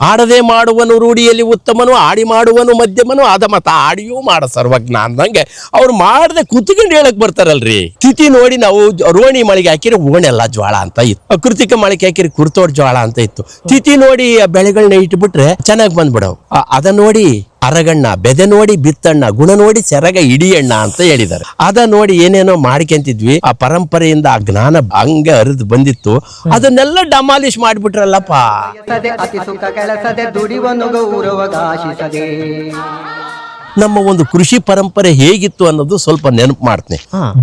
ಆಡದೆ ಮಾಡುವನು ರೂಢಿಯಲ್ಲಿ ಉತ್ತಮನು, ಆಡಿ ಮಾಡುವನು ಮಧ್ಯಮನು, ಅದ ಮತ ಆಡಿಯೂ ಮಾಡ ಸರ್ವಜ್ಞ ಅಂದಂಗೆ ಅವ್ರು ಮಾಡದೆ ಕುತ್ಕೊಂಡು ಹೇಳಕ್ ಬರ್ತಾರಲ್ರಿ. ತಿಥಿ ನೋಡಿ ನಾವು ರೋಣಿ ಮಳೆಗೆ ಹಾಕಿರಿ ಓಣೆಲ್ಲ ಜ್ವಾಳ ಅಂತ ಇತ್ತು, ಕೃತಿಕ ಮಳೆಗೆ ಹಾಕಿರಿ ಕುರ್ತೋಡ್ ಜ್ವಾಳ ಅಂತ ಇತ್ತು. ತಿಥಿ ನೋಡಿ ಬೆಳೆಗಳನ್ನ ಇಟ್ಬಿಟ್ರೆ ಚೆನ್ನಾಗಿ ಬಂದ್ಬಿಡವು. ಅದ ನೋಡಿ ಅರಗಣ್ಣ, ಬೆದೆ ನೋಡಿ ಬಿತ್ತಣ್ಣ, ಗುಣ ನೋಡಿ ಸೆರಗ ಇಡಿಯಣ್ಣ ಅಂತ ಹೇಳಿದ್ದಾರೆ. ಅದ ನೋಡಿ ಏನೇನೋ ಮಾಡ್ಕೊಂತಿದ್ವಿ, ಆ ಪರಂಪರೆಯಿಂದ ಆ ಜ್ಞಾನ ಹಂಗೆ ಹರಿದು ಬಂದಿತ್ತು. ಅದನ್ನೆಲ್ಲ ಡಮಾಲಿಶ್ ಮಾಡ್ಬಿಟ್ರಲ್ಲಪ್ಪ. ಅತಿ ಸುಖ ಕೆಲಸದೆ ದುಡಿವನು ಗೌರವಗಾಶಿಸದೆ. ನಮ್ಮ ಒಂದು ಕೃಷಿ ಪರಂಪರೆ ಹೇಗಿತ್ತು ಅನ್ನೋದು ಸ್ವಲ್ಪ ನೆನಪು ಮಾಡ್ತೀನಿ.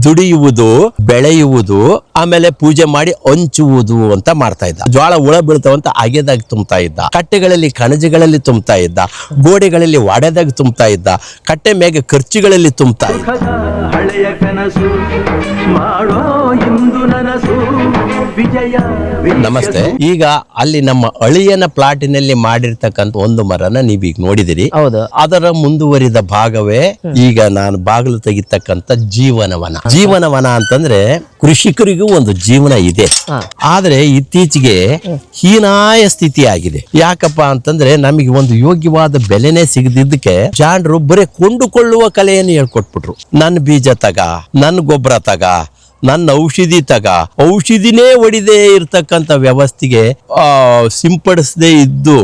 ದುಡಿಯುವುದು, ಬೆಳೆಯುವುದು, ಆಮೇಲೆ ಪೂಜೆ ಮಾಡಿ ಹಂಚುವುದು ಅಂತ ಮಾಡ್ತಾ ಇದ್ದ. ಜ್ವಾಳ ಹುಳ ಬೀಳ್ತಾವಂತ ಅಗೆದಾಗ ತುಂಬ್ತಾ ಇದ್ದ, ಕಟ್ಟೆಗಳಲ್ಲಿ ಕಣಜಗಳಲ್ಲಿ ತುಂಬ್ತಾ ಇದ್ದ, ಗೋಡೆಗಳಲ್ಲಿ ವಾಡೆದಾಗ ತುಂಬ್ತಾ ಇದ್ದ, ಕಟ್ಟೆ ಮೇಗೆ ಖರ್ಚುಗಳಲ್ಲಿ ತುಂಬ್ತಾ ಇದ್ದ. ಹಳೆಯ ಕನಸು ಮಾಡೋ ಇಂದು ನನಸು ವಿಜಯ. ನಮಸ್ತೆ. ಈಗ ಅಲ್ಲಿ ನಮ್ಮ ಅಳಿಯನ ಪ್ಲಾಟಿನಲ್ಲಿ ಮಾಡಿರ್ತಕ್ಕಂಥ ಒಂದು ಮರನ ನೀವೀಗ ನೋಡಿದಿರಿ. ಹೌದು. ಅದರ ಮುಂದುವರಿದ ಭಾಗವೇ ಈಗ ನಾನು ಬಾಗಿಲು ತೆಗಿತಕ್ಕಂಥ ಜೀವನವನ. ಜೀವನವನ ಅಂತಂದ್ರೆ ಕೃಷಿಕರಿಗೂ ಒಂದು ಜೀವನ ಇದೆ, ಆದ್ರೆ ಇತ್ತೀಚೆಗೆ ಹೀನಾಯ ಸ್ಥಿತಿ ಆಗಿದೆ. ಯಾಕಪ್ಪ ಅಂತಂದ್ರೆ ನಮಗೆ ಒಂದು ಯೋಗ್ಯವಾದ ಬೆಲೆನೇ ಸಿಗದಿದ್ದಕ್ಕೆ ಜಾಣರು ಬರೀ ಕೊಂಡುಕೊಳ್ಳುವ ಕಲೆಯನ್ನು ಹೇಳ್ಕೊಟ್ಬಿಟ್ರು. ನನ್ನ ಬೀಜ ತಗ, ನನ್ನ ಗೊಬ್ಬರ ತಗ, ನನ್ನ ಔಷಧಿ ತಗ, ಔಷಧಿನೇ ಹೊಡಿದೇ ಇರ್ತಕ್ಕಂಥ ವ್ಯವಸ್ಥೆಗೆ ಸಿಂಪಡಿಸದೇ ಇದ್ದು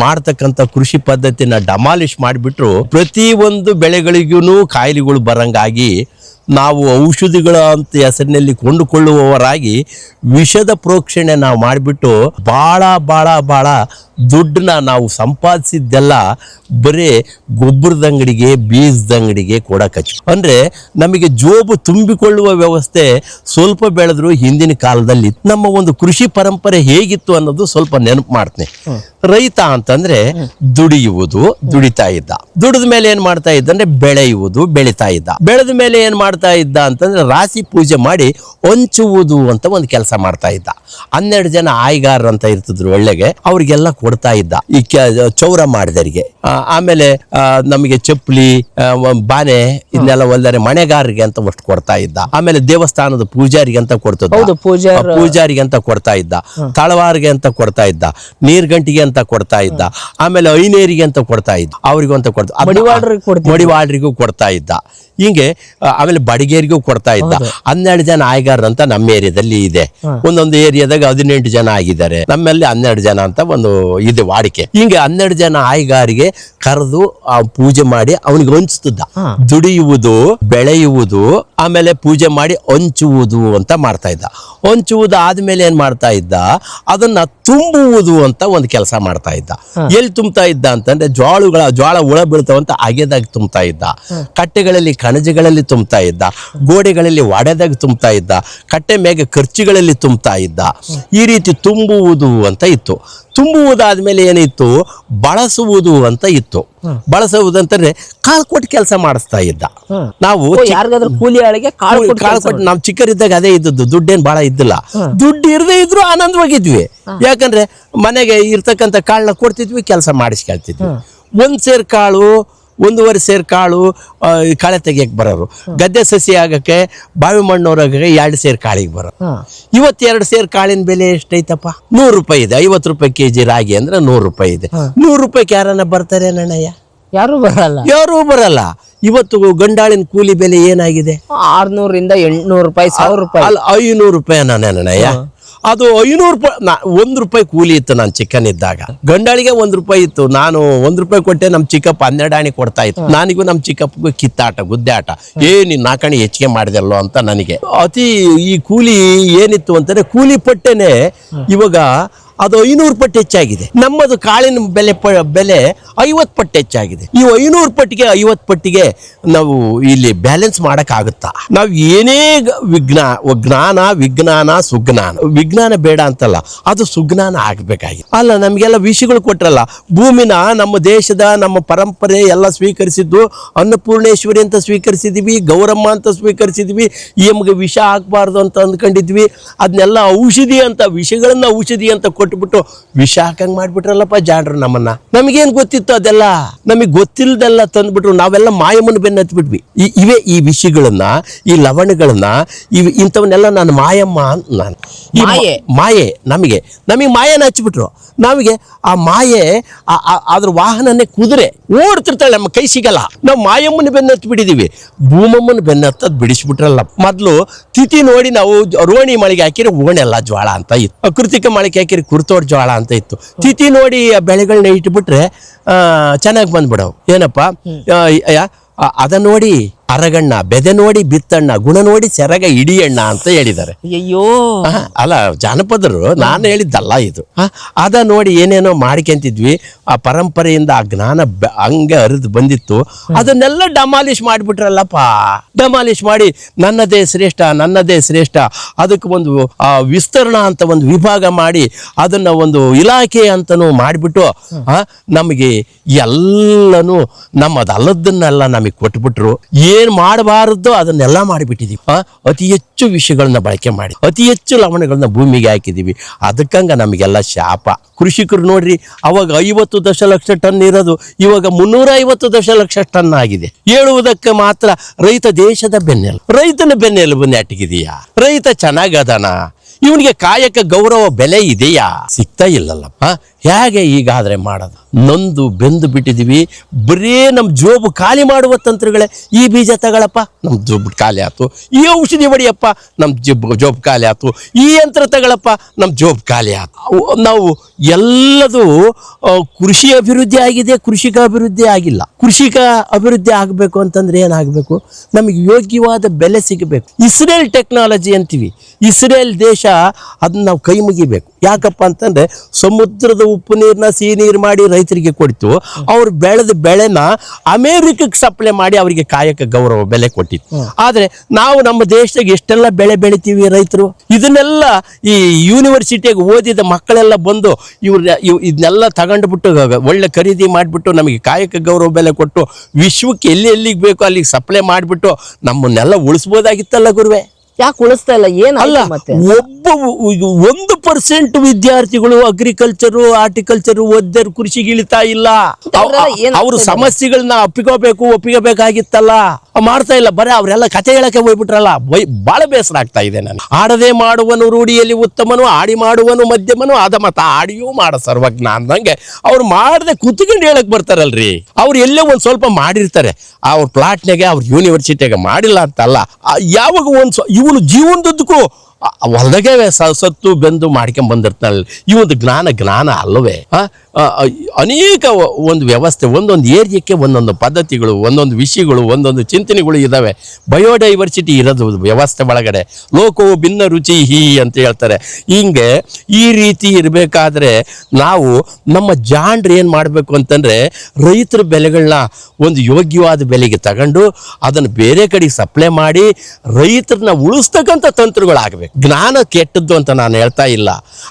ಮಾಡ್ತಕ್ಕಂಥ ಕೃಷಿ ಪದ್ಧತಿನ ಡಮಾಲಿಶ್ ಮಾಡಿಬಿಟ್ರು. ಪ್ರತಿ ಒಂದು ಬೆಳೆಗಳಿಗೂ ಕಾಯಿಲೆಗಳು ಬರಂಗಾಗಿ ನಾವು ಔಷಧಿಗಳ ಅಂತ ಹೆಸರಿನಲ್ಲಿ ಕೊಂಡುಕೊಳ್ಳುವವರಾಗಿ ವಿಷದ ಪ್ರೋಕ್ಷಣೆ ನಾವು ಮಾಡಿಬಿಟ್ಟು ಭಾಳ ಭಾಳ ಭಾಳ ದುಡ್ಡನ್ನ ನಾವು ಸಂಪಾದಿಸಿದ್ದೆಲ್ಲ ಬರೀ ಗೊಬ್ಬರದ ಅಂಗಡಿಗೆ, ಬೀಜದ ಅಂಗಡಿಗೆ ಕೊಡಕಚ್ಚು. ಅಂದರೆ ನಮಗೆ ಜೋಬು ತುಂಬಿಕೊಳ್ಳುವ ವ್ಯವಸ್ಥೆ ಸ್ವಲ್ಪ ಬೆಳೆದ್ರು ಹಿಂದಿನ ಕಾಲದಲ್ಲಿ. ನಮ್ಮ ಒಂದು ಕೃಷಿ ಪರಂಪರೆ ಹೇಗಿತ್ತು ಅನ್ನೋದು ಸ್ವಲ್ಪ ನೆನಪು ಮಾಡ್ತೀನಿ. ರೈತ ಅಂತಂದ್ರೆ ದುಡಿಯುವುದು, ದುಡಿತಾ ಇದ್ದ. ದುಡಿದ ಮೇಲೆ ಏನ್ ಮಾಡ್ತಾ ಇದ್ದ ಅಂದ್ರೆ ಬೆಳೆಯುವುದು, ಬೆಳಿತಾ ಇದ್ದ. ಬೆಳೆದ ಮೇಲೆ ಏನ್ ಮಾಡ್ತಾ ಇದ್ದ ಅಂತಂದ್ರೆ ರಾಶಿ ಪೂಜೆ ಮಾಡಿ ಹಂಚುವುದು ಅಂತ ಒಂದು ಕೆಲಸ ಮಾಡ್ತಾ ಇದ್ದ. 12 ಜನ ಆಯ್ಗಾರರು ಅಂತ ಇರ್ತಿದ್ರು ಒಳ್ಳೆಗೆ, ಅವ್ರಿಗೆಲ್ಲ ಕೊಡ್ತಾ ಇದ್ದ. ಈ ಚೌರ ಮಾಡಿದರಿಗೆ, ಆಮೇಲೆ ನಮಗೆ ಚಪ್ಪಲಿ, ಬಾನೆ ಇದನ್ನೆಲ್ಲ ಹೊಲ್ದರೆ ಮನೆಗಾರರಿಗೆ ಅಂತ ಅಷ್ಟು ಕೊಡ್ತಾ ಇದ್ದ. ಆಮೇಲೆ ದೇವಸ್ಥಾನದ ಪೂಜಾರಿಗೆ ಅಂತ ಕೊಡ್ತಿದ್ದ, ಪೂಜಾರಿಗೆ ಅಂತ ಕೊಡ್ತಾ ಇದ್ದ, ತಳವಾರಿಗೆ ಅಂತ ಕೊಡ್ತಾ ಇದ್ದ, ನೀರ್ಗಂಟಿಗೆ ಅಂತ ಕೊಡ್ತಾ ಇದ್ದ, ಆಮೇಲೆ ಐನೇರಿಗೆ ಅಂತ ಕೊಡ್ತಾ ಇದ್ದ, ಅವ್ರಿಗೂ ಅಂತ ಕೊಡ್ತಾ, ಮಡಿವಾಳ್ರಿಗೂ ಕೊಡ್ತಾ ಇದ್ದ. ಹಿಂಗೆ ಆಮೇಲೆ ಬಡಿಗೇರಿಗೂ ಕೊಡ್ತಾ ಇದ್ದ. 12 ಜನ ಆಯ್ಗಾರ ಅಂತ ನಮ್ಮ ಏರಿಯಾದಲ್ಲಿ ಇದೆ. ಒಂದೊಂದು ಏರಿಯಾದಾಗ 18 ಜನ ಆಗಿದ್ದಾರೆ, ನಮ್ಮಲ್ಲಿ 12 ಜನ ಅಂತ ಒಂದು ಇದೆ ವಾಡಿಕೆ. ಹಿಂಗೆ 12 ಜನ ಆಯ್ಗಾರಿಗೆ ಕರೆದು ಪೂಜೆ ಮಾಡಿ ಅವನಿಗೆ ಹಂಚುತ್ತಿದ್ದ. ದುಡಿಯುವುದು, ಬೆಳೆಯುವುದು, ಆಮೇಲೆ ಪೂಜೆ ಮಾಡಿ ಹಂಚುವುದು ಅಂತ ಮಾಡ್ತಾ ಇದ್ದ. ಹಂಚುವುದು ಆದ್ಮೇಲೆ ಏನ್ ಮಾಡ್ತಾ ಇದ್ದ, ಅದನ್ನ ತುಂಬುವುದು ಅಂತ ಒಂದು ಕೆಲಸ ಮಾಡ್ತಾ ಇದ್ದ. ಎಲ್ಲಿ ತುಂಬ್ತಾ ಇದ್ದ ಅಂತಂದ್ರೆ ಜ್ವಾಳ ಹುಳ ಬೀಳ್ತಾವಂತ ಅಗೆದಾಗ ತುಂಬ್ತಾ ಇದ್ದ, ಕಟ್ಟೆಗಳಲ್ಲಿ ಕಣಜಗಳಲ್ಲಿ ತುಂಬ್ತಾ ಇದ್ದ, ಗೋಡೆಗಳಲ್ಲಿ ವಾಡೆದಾಗ ತುಂಬ್ತಾ ಇದ್ದ, ಕಟ್ಟೆ ಮೇಗೆ ಖರ್ಚುಗಳಲ್ಲಿ ತುಂಬ್ತಾ ಇದ್ದ. ಈ ರೀತಿ ತುಂಬುವುದು ಅಂತ ಇತ್ತು. ತುಂಬುವುದಾದ್ಮೇಲೆ ಏನಿತ್ತು, ಬಳಸುವುದು ಅಂತ ಇತ್ತು. ಬಳಸುವುದಂತಂದ್ರೆ ಕಾಳು ಕೊಟ್ಟು ಕೆಲಸ ಮಾಡಿಸ್ತಾ ಇದ್ದ. ನಾವು ಕೂಲಿ ಆಳಿಗೆ ಕಾಳು ಕೊಟ್ಟು ನಾವು ಚಿಕ್ಕರಿದ್ದಾಗ ಅದೇ ಇದ್ದದ್ದು, ದುಡ್ಡೇನು ಬಹಳ ಇದ್ದಿಲ್ಲ. ದುಡ್ಡು ಇರದೇ ಇದ್ರು ಆನಂದವಾಗಿದ್ವಿ. ಯಾಕಂದ್ರೆ ಮನೆಗೆ ಇರ್ತಕ್ಕಂಥ ಕಾಳನ್ನ ಕೊಡ್ತಿದ್ವಿ, ಕೆಲಸ ಮಾಡಿಸ್ಕೊಳ್ತಿದ್ವಿ. 1 ಸೇರ್ ಕಾಳು, 1.5 ಸೇರ್ ಕಾಳು ಕಳೆ ತೆಗಿಯಕ್ಕೆ ಬರೋರು. ಗದ್ದೆ ಸಸಿ ಆಗಕ್ಕೆ, ಬಾವಿ ಮಣ್ಣೋರಾಗಕ್ಕೆ 2 ಸೇರ್ ಕಾಳಿಗೆ ಬರೋರು. ಇವತ್ತು 2 ಸೇರ್ ಕಾಳಿನ ಬೆಲೆ ಎಷ್ಟೈತಪ್ಪ? 100 ರೂಪಾಯಿ ಇದೆ. 50 ರೂಪಾಯಿ ಕೆಜಿ ರಾಗಿ ಅಂದ್ರೆ 100 ರೂಪಾಯಿ ಇದೆ. 100 ರೂಪಾಯಿಗೆ ಯಾರನ್ನ ಬರ್ತಾರೆ ನಣ್ಣಯ್ಯ? ಯಾರು ಬರಲ್ಲ. ಇವತ್ತು ಗಂಡಾಳಿನ ಕೂಲಿ ಬೆಲೆ ಏನಾಗಿದೆ? 600 ರಿಂದ 800 ರೂಪಾಯಿ, 1000 ರೂಪಾಯಿ, ಅಲ್ಲ 500 ರೂಪಾಯಿ ನಣ್ಣಯ್ಯ. ಅದು 500 ರೂಪಾಯಿ. 1 ರೂಪಾಯಿ ಕೂಲಿ ಇತ್ತು ನಾನು ಚಿಕ್ಕನಿದ್ದಾಗ. ಗಂಡಾಳಿಗೆ 1 ರೂಪಾಯಿ ಇತ್ತು. ನಾನು 1 ರೂಪಾಯಿ ಕೊಟ್ಟೆ, ನಮ್ ಚಿಕ್ಕಪ್ಪ 12 ಆಣಿ ಕೊಡ್ತಾ ಇತ್ತು. ನನಗೂ ನಮ್ ಚಿಕ್ಕಪ್ಪಗೂ ಕಿತ್ತಾಟ, ಗುದ್ದಾಟ. ನೀನ್ 4 ಆಣಿ ಹೆಚ್ಚಿಗೆ ಮಾಡಿದೆಲ್ಲೋ ಅಂತ ನನಗೆ ಅತಿ. ಈ ಕೂಲಿ ಏನಿತ್ತು ಅಂತಂದ್ರೆ ಕೂಲಿ ಪಟ್ಟೆನೆ ಇವಾಗ ಅದು 500 ಪಟ್ಟು ಹೆಚ್ಚಾಗಿದೆ. ನಮ್ಮದು ಕಾಳಿನ ಬೆಲೆ 50 ಪಟ್ಟು ಹೆಚ್ಚಾಗಿದೆ. ಈ 500 ಪಟ್ಟಿಗೆ 50 ಪಟ್ಟಿಗೆ ನಾವು ಇಲ್ಲಿ ಬ್ಯಾಲೆನ್ಸ್ ಮಾಡಕ್ ಆಗುತ್ತಾ? ನಾವು ಏನೇ ಜ್ಞಾನ, ವಿಜ್ಞಾನ, ಸುಜ್ಞಾನ. ವಿಜ್ಞಾನ ಬೇಡ ಅಂತಲ್ಲ, ಅದು ಸುಜ್ಞಾನ ಆಗ್ಬೇಕಾಗಿದೆ. ಅಲ್ಲ, ನಮ್ಗೆಲ್ಲ ವಿಷಯಗಳು ಕೊಟ್ರಲ್ಲ. ಭೂಮಿನ ನಮ್ಮ ದೇಶದ, ನಮ್ಮ ಪರಂಪರೆ ಎಲ್ಲ ಸ್ವೀಕರಿಸಿದ್ದು ಅನ್ನಪೂರ್ಣೇಶ್ವರಿ ಅಂತ ಸ್ವೀಕರಿಸಿದ್ವಿ, ಗೌರಮ್ಮ ಅಂತ ಸ್ವೀಕರಿಸಿದ್ವಿ. ನಮ್ಗೆ ವಿಷ ಹಾಕ್ಬಾರ್ದು ಅಂತ ಅಂದ್ಕೊಂಡಿದ್ವಿ. ಅದನ್ನೆಲ್ಲ ಔಷಧಿ ಅಂತ, ವಿಷಗಳನ್ನ ಔಷಧಿ ಅಂತ ಕೊಟ್ಟು ಕೊಟ್ಬಿಟ್ಟು ವಿಷ ಹಾಕಂಗ್ ಮಾಡ್ಬಿಟ್ರಲ್ಲಪ್ಪ ಜಾಡ್ರು ನಮ್ಮನ್ನ. ನಮಗೇನ್ ಗೊತ್ತಿತ್ತು ಅದೆಲ್ಲ? ನಮಗೆ ಗೊತ್ತಿಲ್ಲದೆಲ್ಲ ತಂದ್ಬಿಟ್ರು. ನಾವೆಲ್ಲ ಮಾಯಮ್ಮನ ಬೆನ್ನ ಹತ್ಬಿಟ್ವಿ. ಇವೇ ಈ ವಿಷಯಗಳನ್ನ, ಈ ಲವಣಗಳನ್ನ, ಇಂಥವನ್ನೆಲ್ಲ ನಾನು ಮಾಯಮ್ಮ ಅಂತ ನಾನು ಮಾಯೆ ನಮಗೆ ಮಾಯನ ಹಚ್ಬಿಟ್ರು. ನಮಗೆ ಆ ಮಾಯೆ ಅದ್ರ ವಾಹನನೇ ಕುದುರೆ ಓಡ್ತಿರ್ತಾಳೆ, ನಮ್ಮ ಕೈ ಸಿಗಲ್ಲ. ನಾವು ಮಾಯಮ್ಮನ ಬೆನ್ನ ಹತ್ಬಿಟ್ಟಿದೀವಿ, ಭೂಮಮ್ಮನ ಬೆನ್ನ ಹತ್ತದ್ ಬಿಡಿಸ್ಬಿಟ್ರಲ್ಲ. ಮೊದ್ಲು ತಿಥಿ ನೋಡಿ ನಾವು ರೋಣಿ ಮಳೆಗೆ ಹಾಕಿರಿ ಓಣೆಲ್ಲ ಜ್ವಾಳ ಅಂತ ಇತ್ತು, ಕೃತಿಕ ಮಳೆಗೆ ಹಾಕಿರಿ ಕುರ್ತೋಡ್ ಜ್ವಾಳ ಅಂತ ಇತ್ತು. ತಿಥಿ ನೋಡಿ ಬೆಳೆಗಳನ್ನ ಇಟ್ಬಿಟ್ರೆ ಚೆನ್ನಾಗಿ ಬಂದ್ಬಿಡವು. ಏನಪ್ಪ ಅದ ನೋಡಿ ಅರಗಣ್ಣ, ಬೆದೆ ನೋಡಿ ಬಿತ್ತಣ್ಣ, ಗುಣ ನೋಡಿ ಸೆರಗ ಇಡಿಯಣ್ಣ ಅಂತ ಹೇಳಿದ್ದಾರೆ. ಅಯ್ಯೋ ಅಲ್ಲ, ಜಾನಪದರು, ನಾನು ಹೇಳಿದ್ದಲ್ಲ ಇದು. ಅದ ನೋಡಿ ಏನೇನೋ ಮಾಡ್ಕೊಂತಿದ್ವಿ. ಆ ಪರಂಪರೆಯಿಂದ ಆ ಜ್ಞಾನ ಹಂಗೆ ಹರಿದು ಬಂದಿತ್ತು. ಅದನ್ನೆಲ್ಲ ಡಮಾಲಿಷ್ ಮಾಡಿಬಿಟ್ರಲ್ಲಪ್ಪ. ಡಮಾಲಿಷ್ ಮಾಡಿ ನನ್ನದೇ ಶ್ರೇಷ್ಠ, ಅದಕ್ಕೆ ಒಂದು ವಿಸ್ತರಣಾ ಅಂತ ಒಂದು ವಿಭಾಗ ಮಾಡಿ ಅದನ್ನ ಒಂದು ಇಲಾಖೆ ಅಂತನೂ ಮಾಡಿಬಿಟ್ಟು ನಮಗೆ ಎಲ್ಲನೂ ನಮ್ಮದಲ್ಲದನ್ನೆಲ್ಲ ನಮಗೆ ಕೊಟ್ಬಿಟ್ರು. ಏನ್ ಮಾಡಬಾರದು ಅದನ್ನೆಲ್ಲ ಮಾಡಿಬಿಟ್ಟಿದೀವಿ. ಅತಿ ಹೆಚ್ಚು ವಿಷಯಗಳನ್ನ ಬಳಕೆ ಮಾಡಿ ಅತಿ ಹೆಚ್ಚು ಲವಣಗಳನ್ನ ಭೂಮಿಗೆ ಹಾಕಿದೀವಿ. ಅದಕ್ಕಂಗ ನಮಗೆಲ್ಲ ಶಾಪ. ಕೃಷಿಕರು ನೋಡ್ರಿ, ಅವಾಗ 50 ದಶಲಕ್ಷ ಟನ್ ಇರೋದು ಇವಾಗ 350 ದಶಲಕ್ಷ ಟನ್ ಆಗಿದೆ. ಹೇಳುವುದಕ್ಕೆ ಮಾತ್ರ ರೈತ ದೇಶದ ಬೆನ್ನೆಲು. ರೈತನ ಬೆನ್ನೆಲುಬು ನೆಟ್ಟಿಗಿದೆಯಾ? ರೈತ ಚೆನ್ನಾಗದಾನ? ಇವನಿಗೆ ಕಾಯಕ ಗೌರವ ಬೆಲೆ ಇದೆಯಾ? ಸಿಗ್ತಾ ಇಲ್ಲಲ್ಲಪ್ಪ. ಹೇಗೆ ಹೀಗಾದ್ರೆ ಮಾಡೋದು? ನೊಂದು ಬೆಂದು ಬಿಟ್ಟಿದೀವಿ. ಬರೀ ನಮ್ಮ ಜೋಬು ಖಾಲಿ ಮಾಡುವ ತಂತ್ರಗಳೇ. ಈ ಬೀಜ ತಗೊಳಪ್ಪ, ನಮ್ಮ ಜೋಬು ಖಾಲಿ ಆಯ್ತು. ಈ ಔಷಧಿ ಹೊಡಿಯಪ್ಪ, ನಮ್ಮ ಜೋಬು ಖಾಲಿ ಆಯ್ತು. ಈ ಯಂತ್ರ ತಗೊಳಪ್ಪ, ನಮ್ಮ ಜೋಬು ಖಾಲಿ ಆಯ್ತು. ನಾವು ಎಲ್ಲದೂ ಕೃಷಿ ಅಭಿವೃದ್ಧಿ ಆಗಿದೆ, ಕೃಷಿಕ ಅಭಿವೃದ್ಧಿ ಆಗಿಲ್ಲ. ಕೃಷಿಕ ಅಭಿವೃದ್ಧಿ ಆಗಬೇಕು ಅಂತಂದ್ರೆ ಏನಾಗಬೇಕು? ನಮಗೆ ಯೋಗ್ಯವಾದ ಬೆಲೆ ಸಿಗಬೇಕು. ಇಸ್ರೇಲ್ ಟೆಕ್ನಾಲಜಿ ಅಂತೀವಿ. ಇಸ್ರೇಲ್ ದೇಶ ಅದನ್ನ ನಾವು ಕೈ ಮುಗಿಬೇಕು. ಯಾಕಪ್ಪ ಅಂತಂದ್ರೆ ಸಮುದ್ರದ ಉಪ್ಪು ನೀರನ್ನ ಸಿಹಿ ನೀರು ಮಾಡಿ ರೈತರಿಗೆ ಕೊಡ್ತು. ಅವ್ರು ಬೆಳೆದ ಬೆಳೆನ ಅಮೇರಿಕಕ್ಕೆ ಸಪ್ಲೈ ಮಾಡಿ ಅವರಿಗೆ ಕಾಯಕ ಗೌರವ ಬೆಲೆ ಕೊಟ್ಟಿತ್ತು. ಆದ್ರೆ ನಾವು ನಮ್ಮ ದೇಶದಾಗ ಎಷ್ಟೆಲ್ಲ ಬೆಳೆ ಬೆಳಿತೀವಿ ರೈತರು. ಇದನ್ನೆಲ್ಲ ಈ ಯೂನಿವರ್ಸಿಟಿಯಾಗ ಓದಿದ ಮಕ್ಕಳೆಲ್ಲ ಬಂದು ಇದನ್ನೆಲ್ಲ ತಗೊಂಡ್ಬಿಟ್ಟು ಒಳ್ಳೆ ಖರೀದಿ ಮಾಡಿಬಿಟ್ಟು ನಮಗೆ ಕಾಯಕ ಗೌರವ ಬೆಲೆ ಕೊಟ್ಟು ವಿಶ್ವಕ್ಕೆ ಎಲ್ಲಿಗೆ ಬೇಕೋ ಅಲ್ಲಿಗೆ ಸಪ್ಲೈ ಮಾಡಿಬಿಟ್ಟು ನಮ್ಮನ್ನೆಲ್ಲ ಉಳಿಸ್ಬೋದಾಗಿತ್ತಲ್ಲ ಗುರುವೆ. ಯಾಕೆ ಉಳಿಸ್ತಾ ಇಲ್ಲ? ಅಲ್ಲ, ಮತ್ತೆ 1% ವಿದ್ಯಾರ್ಥಿಗಳು ಅಗ್ರಿಕಲ್ಚರು ಆರ್ಟಿಕಲ್ಚರು ಓದಿದ್ರು ಕೃಷಿಗೆ ಇಳಿತಾ ಇಲ್ಲ. ಅವ್ರ ಸಮಸ್ಯೆಗಳನ್ನ ಒಪ್ಪಿಕೋಬೇಕಾಗಿತ್ತಲ್ಲ, ಮಾಡ್ತಾ ಇಲ್ಲ. ಬರೀ ಅವರೆಲ್ಲ ಕಥೆ ಹೇಳಕ್ಕೆ ಹೋಗ್ಬಿಟ್ರಲ್ಲ. ಬಹಳ ಬೇಸರ ಆಗ್ತಾ ಇದೆ ನನಗೆ. ಆಡದೆ ಮಾಡುವನು ರೂಢಿಯಲ್ಲಿ ಉತ್ತಮನು, ಆಡಿ ಮಾಡುವನು ಮಧ್ಯಮನು, ಮತ ಆಡಿಯೂ ಮಾಡ ಸರ್ವಜ್ಞ ಅಂದಂಗೆ ಅವ್ರು ಮಾಡದೆ ಕುತ್ಕೊಂಡು ಹೇಳಕ್ ಬರ್ತಾರಲ್ರಿ. ಅವ್ರು ಎಲ್ಲೇ ಒಂದ್ ಸ್ವಲ್ಪ ಮಾಡಿರ್ತಾರೆ ಅವ್ರ ಪ್ಲಾಟ್ನಾಗೆ, ಅವ್ರ ಯೂನಿವರ್ಸಿಟಿಯಾಗ ಮಾಡಿಲ್ಲ ಅಂತಲ್ಲ. ಯಾವಾಗ ಇವನು ಜೀವನದುದ್ದಕ್ಕೂ ಹೊಲದಾಗೆ ಸತ್ತು ಬೆಂದು ಮಾಡ್ಕೊಂಡ್ ಬಂದಿರ್ತಾನಲ್ಲ. ಈ ಒಂದು ಜ್ಞಾನ ಅಲ್ಲವೇ? ಅನೇಕ ಒಂದು ವ್ಯವಸ್ಥೆ, ಒಂದೊಂದು ಏರಿಯಾಕ್ಕೆ ಒಂದೊಂದು ಪದ್ಧತಿಗಳು, ಒಂದೊಂದು ವಿಷಯಗಳು, ಒಂದೊಂದು ಚಿಂತನೆಗಳು ಇದಾವೆ. ಬಯೋಡೈವರ್ಸಿಟಿ ಇರೋದು ವ್ಯವಸ್ಥೆ ಒಳಗಡೆ. ಲೋಕವು ಭಿನ್ನ ರುಚಿ ಅಂತ ಹೇಳ್ತಾರೆ. ಹಿಂಗೆ ಈ ರೀತಿ ಇರಬೇಕಾದ್ರೆ ನಾವು ನಮ್ಮ ಜಾಣ್ರು ಏನ್ ಮಾಡ್ಬೇಕು ಅಂತಂದ್ರೆ, ರೈತರ ಬೆಲೆಗಳನ್ನ ಒಂದು ಯೋಗ್ಯವಾದ ಬೆಲೆಗೆ ತಗೊಂಡು ಅದನ್ನು ಬೇರೆ ಕಡೆಗೆ ಸಪ್ಲೈ ಮಾಡಿ ರೈತರನ್ನ ಉಳಿಸ್ತಕ್ಕಂಥ ತಂತ್ರಗಳಾಗಬೇಕು. ಜ್ಞಾನ ಕೆಟ್ಟದ್ದು ಅಂತ ನಾನು ಹೇಳ್ತಾ ಇಲ್ಲ.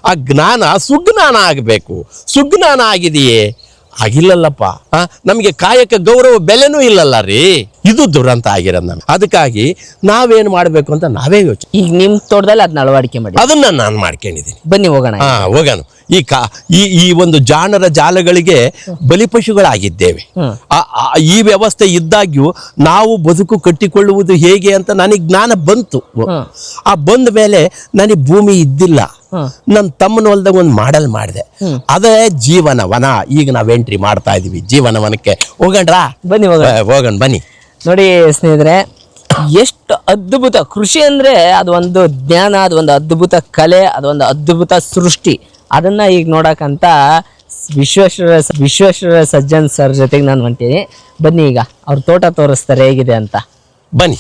ಆ ಜ್ಞಾನ ಸುಜ್ಞಾನ ಆಗಬೇಕು. ಸುಜ್ಞಾನ ಆಗಿದೆಯೇ? ಆಗಿಲ್ಲಲ್ಲಪ್ಪ. ನಮಗೆ ಕಾಯಕ ಗೌರವ ಬೆಲೆನೂ ಇಲ್ಲಲ್ಲ ರೀ. ಇದು ದುರಂತ ಆಗಿರೋದು ನಮ್ಗೆ. ಅದಕ್ಕಾಗಿ ನಾವೇನು ಮಾಡಬೇಕು ಅಂತ ನಾವೇ ಯೋಚನೆ. ಈಗ ನಿಮ್ ತೋಟದಲ್ಲಿ ಅದನ್ನ ಅಳವಡಿಕೆ ಮಾಡಿ ಅದನ್ನ ನಾನು ಮಾಡ್ಕೊಂಡಿದ್ದೀನಿ. ಬನ್ನಿ ಹೋಗೋಣ. ಹೋಗೋಣ. ಈ ಒಂದು ಜಾಣರ ಜಾಲಗಳಿಗೆ ಬಲಿಪಶುಗಳಾಗಿದ್ದೇವೆ. ಈ ವ್ಯವಸ್ಥೆ ಇದ್ದಾಗ್ಯೂ ನಾವು ಬದುಕು ಕಟ್ಟಿಕೊಳ್ಳುವುದು ಹೇಗೆ ಅಂತ ನನಗೆ ಜ್ಞಾನ ಬಂತು. ಆ ಬಂದ ಮೇಲೆ ನನಗೆ ಭೂಮಿ ಇದ್ದಿಲ್ಲ. ನನ್ನ ತಮ್ಮನ ಹೊಲ್ದಾಗ ಒಂದು ಮಾಡೆಲ್ ಮಾಡಿದೆ. ಅದೇ ಜೀವನವನ. ಈಗ ನಾವ್ ಎಂಟ್ರಿ ಮಾಡ್ತಾ ಇದೀವಿ ಜೀವನವನಕ್ಕೆ. ಹೋಗಣ್ರಾ? ಬನ್ನಿ ಹೋಗೋಣ ಬನ್ನಿ. ನೋಡಿ ಸ್ನೇಹಿತರೆ, ಎಷ್ಟು ಅದ್ಭುತ ಕೃಷಿ ಅಂದ್ರೆ ಅದು ಒಂದು ಜ್ಞಾನ, ಅದು ಒಂದು ಅದ್ಭುತ ಕಲೆ, ಅದೊಂದು ಅದ್ಭುತ ಸೃಷ್ಟಿ. ಅದನ್ನ ಈಗ ನೋಡಕ್ಕಂತ ವಿಶ್ವೇಶ್ವರ ಸಜ್ಜನ್ ಸರ್ ಜೊತೆಗೆ ನಾನು ಹೊಂಟೀನಿ. ಬನ್ನಿ, ಈಗ ಅವ್ರ ತೋಟ ತೋರಿಸ್ತಾರೆ ಹೇಗಿದೆ ಅಂತ. ಬನ್ನಿ.